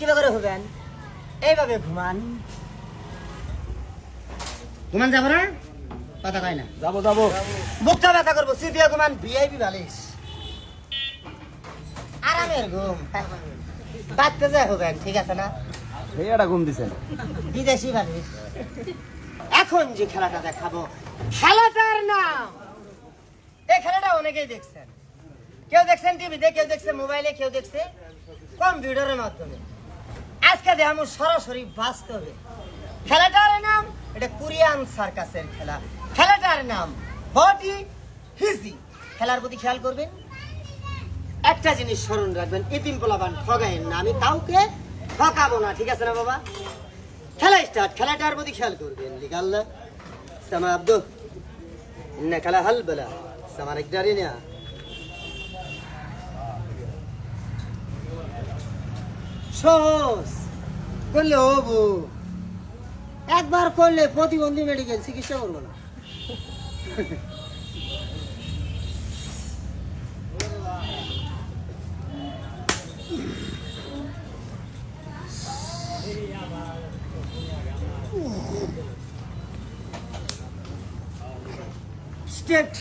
কিভাবে করে হবেন এইভাবে ঘুমান ঘুমান যাবো না কথা কয় না যাবো যাবো মুখটা ব্যথা করবো সিদিয়া ঘুমান ভিআইপি বালিশ আরামের ঘুম বাড়তে যায় হবেন ঠিক আছে না এটা ঘুম দিছেন বিদেশি বালিশ এখন যে খেলাটা দেখাবো খেলাটার নাম এই খেলাটা অনেকেই দেখছেন কেউ দেখছেন টিভিতে কেউ দেখছে মোবাইলে কেউ দেখছে কম্পিউটারের মাধ্যমে আজকে দেখাবো সরাসরি বাস্তবে খেলাটার নাম এটা কোরিয়ান সার্কাসের খেলা খেলাটার নাম বডি হিজি খেলার প্রতি খেয়াল করবেন একটা জিনিস স্মরণ রাখবেন এতিম পোলাপান ঠগাইন না আমি কাউকে ঠকাবো না ঠিক আছে না বাবা খেলা স্টার্ট খেলাটার প্রতি খেয়াল করবেন লিগাল্লা সামা আব্দু ইন্না খেলা হাল বেলা সামার একটারি না সহজ করলে হবো একবার করলে প্রতিবন্ধী মেডিকেল চিকিৎসা করবো না স্টেট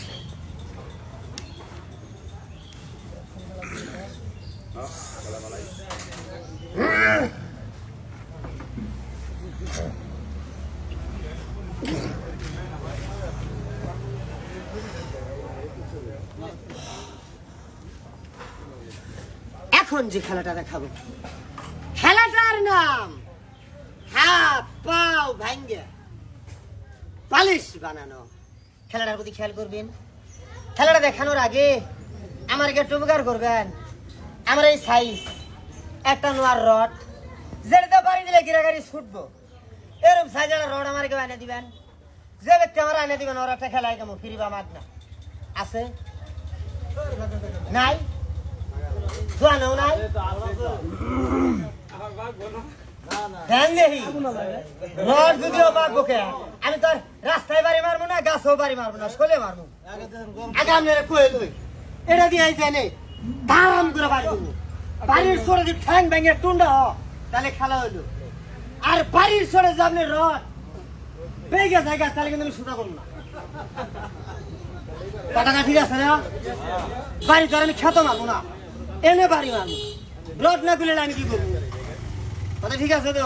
এখন যে খেলাটা দেখাবো খেলাটার নাম হাত পাও ভাঙ্গে পালিশ বানানো খেলাটার প্রতি খেয়াল করবেন খেলাটা দেখানোর আগে আমার একটু উপকার করবেন আমার এই সাইজ একটা নোয়ার রড যেটা বাড়ি দিলে গিরাগাড়ি ছুটবো এরকম সাইজের রড আমার কেউ এনে দিবেন যে ব্যক্তি আমার এনে দিবেন ওর একটা খেলায় কেমন ফিরিবা মাগ না আছে নাই দোয়ানো নাই রড যদিও মাগবো কে আমি তোর রাস্তায় বাড়ি মারবো না গাছও বাড়ি মারবো না শোলে মারবো আগে আমি কয়ে লই এটা দিয়ে জানে ধারাম করে বাড়ি দেবো বাড়ির সরে যদি ঠ্যাং ভেঙে টুন্ডা তাহলে খেলা হইলো আর বাড়ির সরে যে আপনি রড বেগে জায়গা তাহলে কিন্তু আমি শুটা করবো না কথাটা ঠিক আছে না বাড়ি তোর আমি খেতে মারবো না এনে বাড়ি মারবো রড না খুলে আমি কি করবো কথা ঠিক আছে তো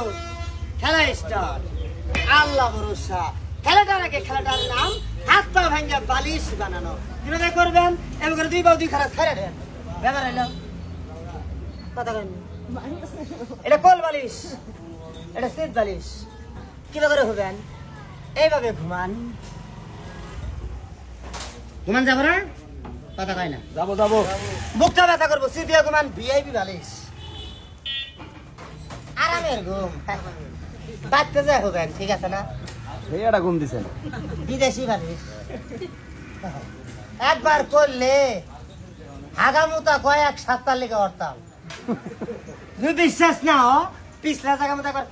খেলা স্টার্ট আল্লাহ ভরসা খেলাটার আগে খেলাটার নাম হাত পা ভাঙ্গা বালিশ বানানো কিভাবে করবেন এবার করে দুই বাউ দুই খেলা ছেড়ে দেন ব্যাপার এলো কথা করেন এটা কোল বালিশ এটা সিট বালিশ কিভাবে করে হবেন এইভাবে ঘুমান ঘুমান যাবো না কথা কয় না যাবো যাবো মুখটা ব্যথা করবো সিদিয়া ঘুমান ভিআইপি বালিশ আরামের ঘুম বাড়তে যায় হবেন ঠিক আছে না এটা ঘুম দিছেন বিদেশি বালিশ একবার করলে হাগামুতা কয়েক 7 লেগে অর্তাম যদি বিশ্বাস না পিছলা জায়গা মতো একবার